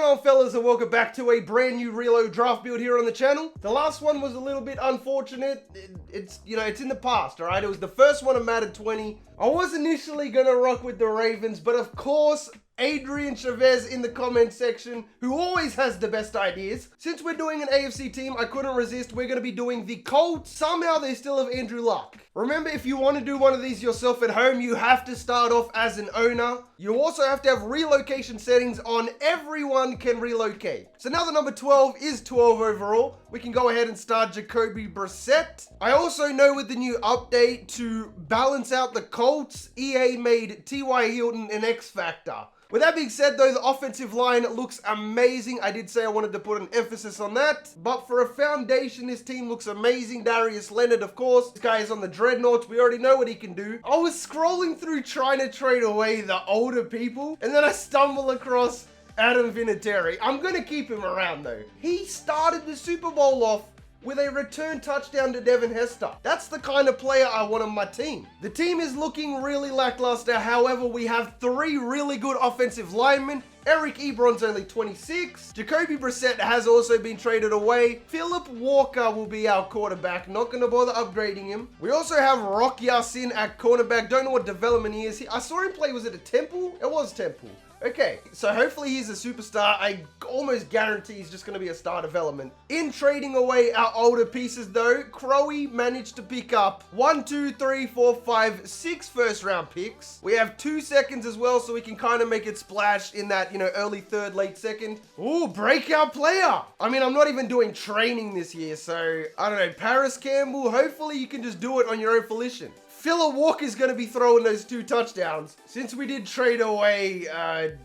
going on, fellas, and welcome back to a brand new reload draft build here on the channel. The last one was a little bit unfortunate. It's in the past, all right? It was the first one of Madden 20. I was initially gonna rock with the Ravens, but of course, Adrian Chavez in the comment section, who always has the best ideas. Since we're doing an AFC team, I couldn't resist. We're going to be doing the Colts. Somehow they still have Andrew Luck. Remember, if you want to do one of these yourself at home, you have to start off as an owner. You also have to have relocation settings on. Everyone can relocate. So now the number 12 is 12 overall. We can go ahead and start Jacoby Brissett. I also know with the new update to balance out the Colts, EA made T.Y. Hilton an X Factor. With that being said, though, the offensive line looks amazing. I did say I wanted to put an emphasis on that. But for a foundation, this team looks amazing. Darius Leonard, of course. This guy is on the Dreadnoughts. We already know what he can do. I was scrolling through trying to trade away the older people, and then I stumble across Adam Vinatieri. I'm going to keep him around, though. He started the Super Bowl off with a return touchdown to Devin Hester. That's the kind of player I want on my team. The team is looking really lackluster. However, we have three really good offensive linemen. Eric Ebron's only 26. Jacoby Brissett has also been traded away. Philip Walker will be our quarterback. Not going to bother upgrading him. We also have Rock Ya-Sin at cornerback. Don't know what development he is. I saw him play, was it a Temple? It was Temple. Okay, so hopefully he's a superstar. I almost guarantee he's just going to be a star development. In trading away our older pieces, though, Crowe managed to pick up 1, 2, 3, 4, 5, 6 first-round picks. We have 2 seconds as well, so we can kind of make it splash in that, early third, late second. Ooh, breakout player. I mean, I'm not even doing training this year, so I don't know. Paris Campbell, hopefully you can just do it on your own volition. Phillip Walker's going to be throwing those 2 touchdowns. Since we did trade away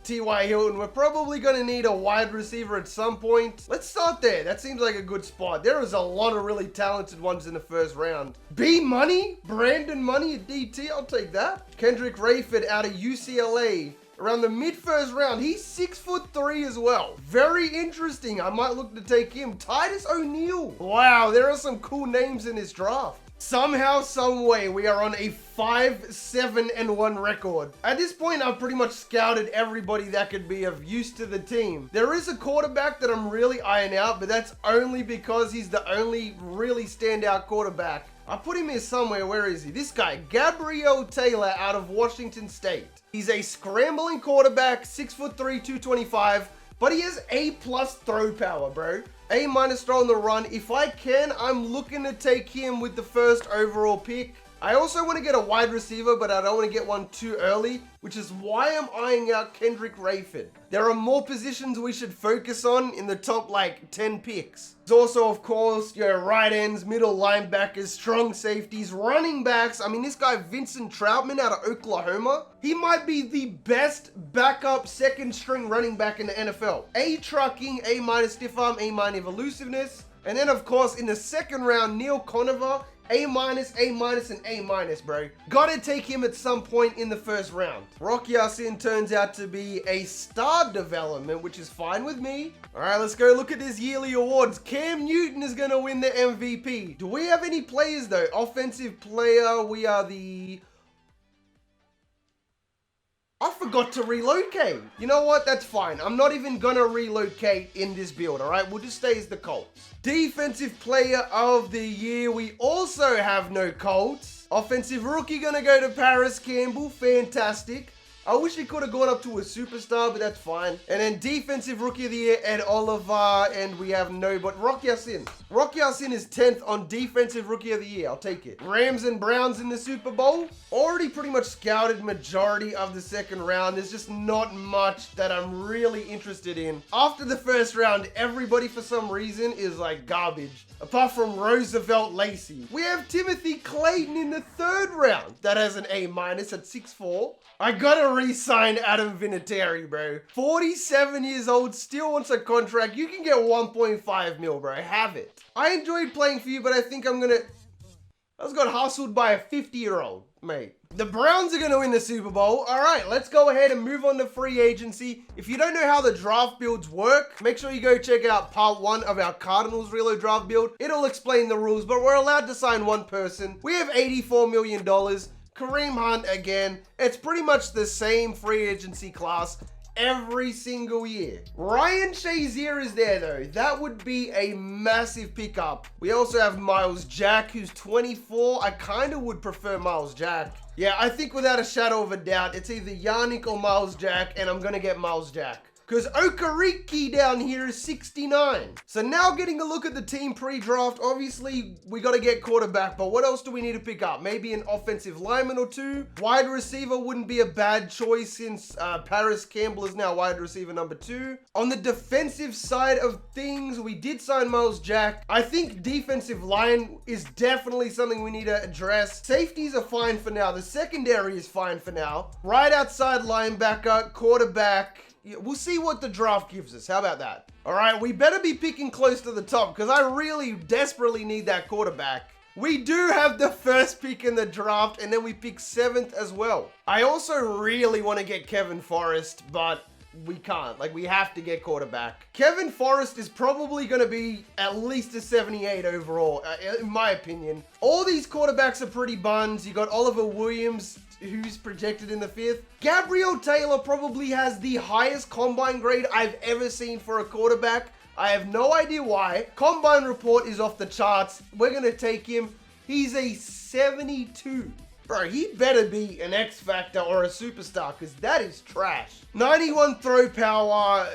T.Y. Hilton, we're probably going to need a wide receiver at some point. Let's start there. That seems like a good spot. There is a lot of really talented ones in the first round. B Money, Brandon Money at DT. I'll take that. Kendrick Rayford out of UCLA. Around the mid-first round. He's 6'3" as well. Very interesting. I might look to take him. Titus O'Neil. Wow, there are some cool names in this draft. Somehow, some way, we are on a 5-7-1 record. At this point, I've pretty much scouted everybody that could be of use to the team. There is a quarterback that I'm really eyeing out, but that's only because he's the only really standout quarterback. I put him here somewhere. Where is he? This guy, Gabriel Taylor out of Washington State. He's a scrambling quarterback, 6'3", 225. But he has A+ throw power, bro. A- throw on the run. If I can, I'm looking to take him with the first overall pick. I also want to get a wide receiver, but I don't want to get one too early, which is why I'm eyeing out Kendrick Rayford. There are more positions we should focus on in the top, 10 picks. There's also, of course, right ends, middle linebackers, strong safeties, running backs. I mean, this guy, Vincent Troutman out of Oklahoma, he might be the best backup second-string running back in the NFL. A trucking, A- stiff arm, A- elusiveness. And then, of course, in the second round, Neil Conover, A-, and A-, bro. Gotta take him at some point in the first round. Rock Ya-Sin turns out to be a star development, which is fine with me. All right, let's go look at his yearly awards. Cam Newton is gonna win the MVP. Do we have any players, though? Offensive player, we are the... I forgot to relocate. You know what? That's fine. I'm not even gonna relocate in this build, all right? We'll just stay as the Colts. Defensive player of the year. We also have no Colts. Offensive rookie gonna go to Paris Campbell. Fantastic. I wish he could have gone up to a superstar, but that's fine. And then defensive rookie of the year, Ed Oliver, and we have no, but Rock Ya-Sin. Rock Ya-Sin is 10th on defensive rookie of the year. I'll take it. Rams and Browns in the Super Bowl. Already pretty much scouted majority of the second round. There's just not much that I'm really interested in. After the first round, everybody for some reason is garbage. Apart from Roosevelt Lacey. We have Timothy Clayton in the third round. That has an A- at 6'4". I gotta re-sign Adam Vinatieri, bro. 47 years old, still wants a contract. You can get 1.5 mil, bro. Have it. I enjoyed playing for you, but I think I just got hustled by a 50-year-old, mate. The Browns are going to win the Super Bowl. All right, let's go ahead and move on to free agency. If you don't know how the draft builds work, make sure you go check out part 1 of our Cardinals reload draft build. It'll explain the rules, but we're allowed to sign one person. We have $84 million. Kareem Hunt again. It's pretty much the same free agency class every single year. Ryan Shazier is there though. That would be a massive pickup. We also have Miles Jack, who's 24. I kind of would prefer Miles Jack. Yeah, I think without a shadow of a doubt, it's either Yannick or Miles Jack, and I'm gonna get Miles Jack. Because Okereke down here is 69. So now getting a look at the team pre-draft, obviously we got to get quarterback, but what else do we need to pick up? Maybe an offensive lineman or two? Wide receiver wouldn't be a bad choice since Parrish Campbell is now wide receiver number 2. On the defensive side of things, we did sign Miles Jack. I think defensive line is definitely something we need to address. Safeties are fine for now. The secondary is fine for now. Right outside linebacker, quarterback. We'll see what the draft gives us. How about that? All right, we better be picking close to the top because I really desperately need that quarterback. We do have the first pick in the draft and then we pick 7th as well. I also really want to get Kevin Forrest, but we can't. Like, we have to get quarterback. Kevin Forrest is probably going to be at least a 78 overall, in my opinion. All these quarterbacks are pretty buns. You got Oliver Williams, who's projected in the 5th. Gabriel Taylor probably has the highest combine grade I've ever seen for a quarterback. I have no idea why. Combine report is off the charts. We're going to take him. He's a 72. Bro, he better be an X Factor or a superstar because that is trash. 91 throw power,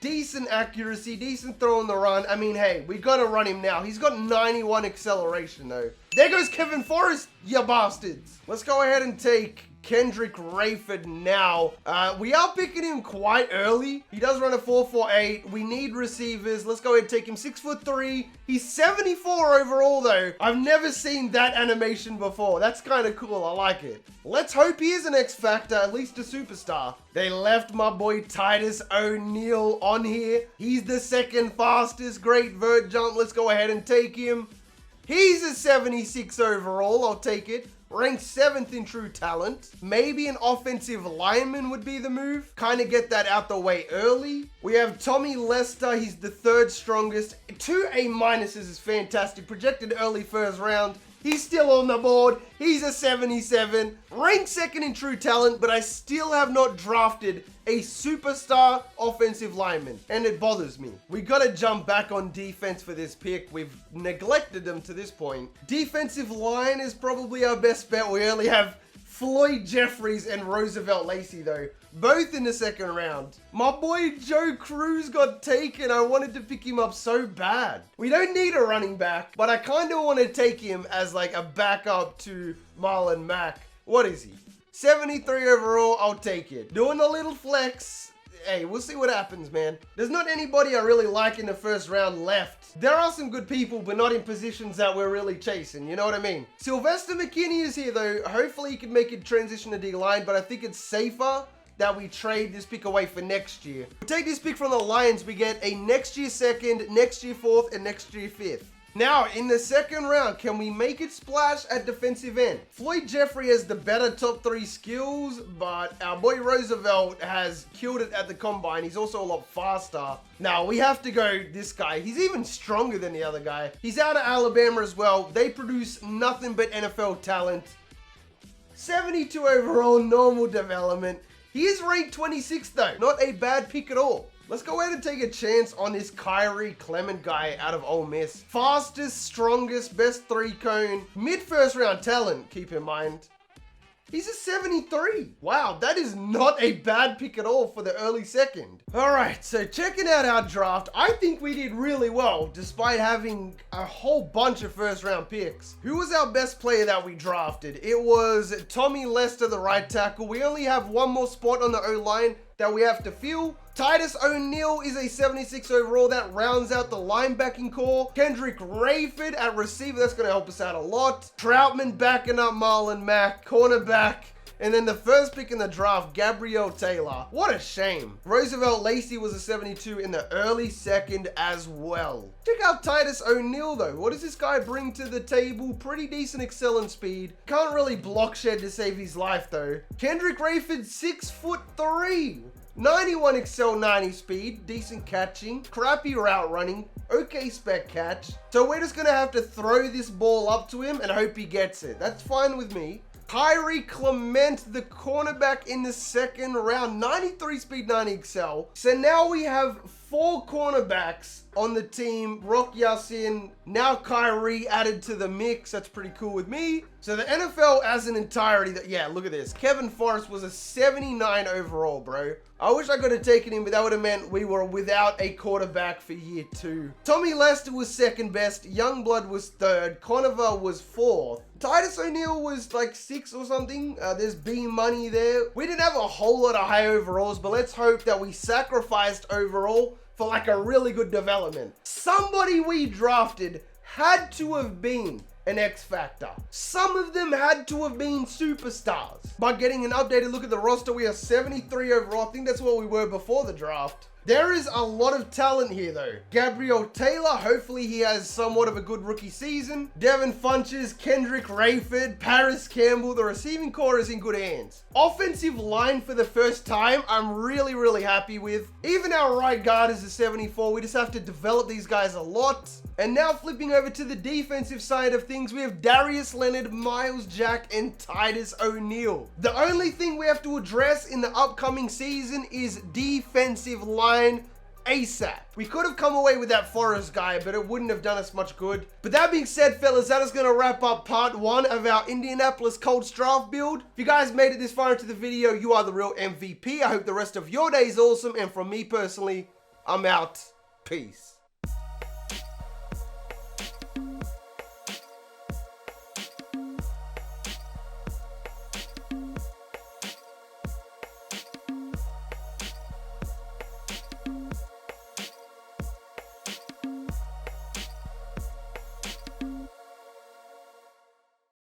decent accuracy, decent throw on the run. I mean, hey, we got to run him now. He's got 91 acceleration though. There goes Kevin Forrest, you bastards. Let's go ahead and take Kendrick Rayford now. We are picking him quite early. He does run a 4.48. We need receivers. Let's go ahead and take him. 6'3". He's 74 overall though. I've never seen that animation before. That's kind of cool. I like it. Let's hope he is an X Factor, at least a superstar. They left my boy Titus O'Neil on here. He's the 2nd fastest. Great vert jump. Let's go ahead and take him. He's a 76 overall. I'll take it. Ranked 7th in true talent. Maybe an offensive lineman would be the move. Kind of get that out the way early. We have Tommy Lester. He's the 3rd strongest. 2 A- is fantastic. Projected early 1st round. He's still on the board. He's a 77. Ranked 2nd in true talent, but I still have not drafted a superstar offensive lineman, and it bothers me. We got to jump back on defense for this pick. We've neglected them to this point. Defensive line is probably our best bet. We only have Floyd Jeffries and Roosevelt Lacey though, both in the 2nd round. My boy Joe Cruz got taken. I wanted to pick him up so bad. We don't need a running back, but I kind of want to take him as like a backup to Marlon Mack. What is he? 73 overall, I'll take it. Doing a little flex. Hey, we'll see what happens, man. There's not anybody I really like in the 1st round left. There are some good people, but not in positions that we're really chasing. You know what I mean? Sylvester McKinney is here, though. Hopefully, he can make it transition to D-line, but I think it's safer that we trade this pick away for next year. We take this pick from the Lions. We get a next year 2nd, next year 4th, and next year 5th. Now, in the 2nd round, can we make it splash at defensive end? Floyd Jeffrey has the better top 3 skills, but our boy Roosevelt has killed it at the combine. He's also a lot faster. Now, we have to go this guy. He's even stronger than the other guy. He's out of Alabama as well. They produce nothing but NFL talent. 72 overall, normal development. He is ranked 26th though. Not a bad pick at all. Let's go ahead and take a chance on this Kyrie Clement guy out of Ole Miss. Fastest, strongest, best 3-cone, mid-1st round talent, keep in mind. He's a 73. Wow, that is not a bad pick at all for the early 2nd. All right, so checking out our draft, I think we did really well despite having a whole bunch of 1st round picks. Who was our best player that we drafted? It was Tommy Lester, the right tackle. We only have one more spot on the O-line that we have to fill. Titus O'Neil is a 76 overall. That rounds out the linebacking core. Kendrick Rayford at receiver. That's going to help us out a lot. Troutman backing up Marlon Mack. Cornerback. And then the 1st pick in the draft, Gabriel Taylor. What a shame. Roosevelt Lacey was a 72 in the early 2nd as well. Check out Titus O'Neil though. What does this guy bring to the table? Pretty decent excel speed. Can't really block shed to save his life though. Kendrick Rayford, 6'3". 91 excel, 90 speed, decent catching, crappy route running, okay spec catch. So we're just gonna have to throw this ball up to him and hope he gets it. That's fine with me. Kyrie Clement, the cornerback in the second round, 93 speed, 90 excel. So now we have 4 cornerbacks on the team. Rock Yasin, now Kyrie added to the mix. That's pretty cool with me. So the NFL as an entirety, yeah, look at this. Kevin Forrest was a 79 overall, bro. I wish I could have taken him, but that would have meant we were without a quarterback for year 2. Tommy Lester was second best. Youngblood was third. Conover was fourth. Titus O'Neil was like 6 or something. There's B money there. We didn't have a whole lot of high overalls, but let's hope that we sacrificed overall for like a really good development. Somebody we drafted had to have been an X Factor. Some of them had to have been superstars. By getting an updated look at the roster, we are 73 overall. I think that's what we were before the draft. There is a lot of talent here though. Gabriel Taylor, hopefully he has somewhat of a good rookie season. Devin Funches, Kendrick Rayford, Paris Campbell. The receiving core is in good hands. Offensive line for the first time, I'm really happy with. Even our right guard is a 74. We just have to develop these guys a lot. And now flipping over to the defensive side of things, we have Darius Leonard, Miles Jack, and Titus O'Neil. The only thing we have to address in the upcoming season is defensive line ASAP. We could have come away with that Forrest guy, but it wouldn't have done us much good. But that being said, fellas, that is going to wrap up part 1 of our Indianapolis Colts draft build. If you guys made it this far into the video, you are the real MVP. I hope the rest of your day is awesome. And from me personally, I'm out. Peace.